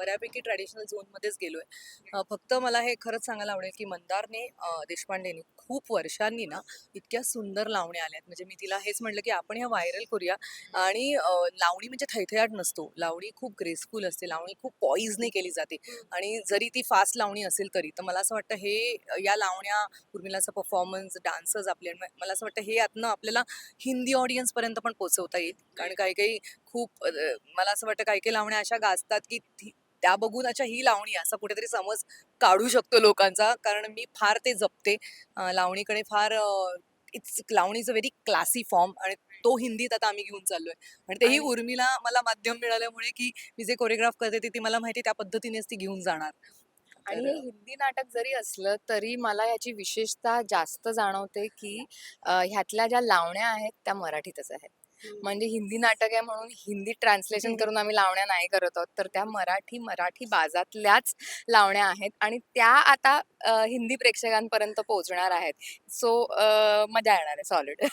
बऱ्यापैकी ट्रॅडिशनल झोनमध्येच गेलोय. फक्त मला हे खरंच सांगायला आवडेल, की मंदारने देशपांडेनी खूप वर्षांनी ना इतक्या सुंदर लावण्या आल्यात. म्हणजे मी तिला हेच म्हटलं, की आपण ह्या व्हायरल करूया आणि लावणी म्हणजे थैथयाट नसतो. लावणी खूप ग्रेसफुल असते. लावणी खूप पॉइजने केली जाते आणि जरी ती फास्ट लावणी असेल तरी. तर मला असं वाटतं हे या लावण्या, उर्मिलाचा परफॉर्मन्स, डान्सर्स आपले मला असं वाटतं हे यातनं आपल्याला हिंदी ऑडियन्सपर्यंत पण पोहोचवता येईल. कारण काही-काही खूप मला असं वाटतं काही-काही लावण्या अशा गाजतात, की त्या बघून अच्छा ही लावणी आहे, असा कुठेतरी समज काढू शकतो लोकांचा. कारण मी फार ते जपते. लावणीकडे फार it's Lavani is a very classy form आणि तो हिंदीत आता आम्ही घेऊन चाललोय. आणि तेही आणि उर्मिला मला माध्यम मिळाल्यामुळे, की मी जे कोरिओग्राफ करते ती मला माहिती आहे त्या पद्धतीनेच ती घेऊन जाणार. आणि तर हे हिंदी नाटक जरी असलं तरी मला याची विशेषता जास्त जाणवते, की ह्यातल्या ज्या लावण्या आहेत त्या मराठीतच आहेत. म्हणजे हिंदी नाटक आहे म्हणून हिंदी ट्रान्सलेशन करून आम्ही लावण्या नाही करत आहोत. तर त्या मराठी बाजातल्याच लावण्या आहेत आणि त्या आता हिंदी प्रेक्षकांपर्यंत पोहोचणार आहेत. सो मजा येणार आहे सॉलिड.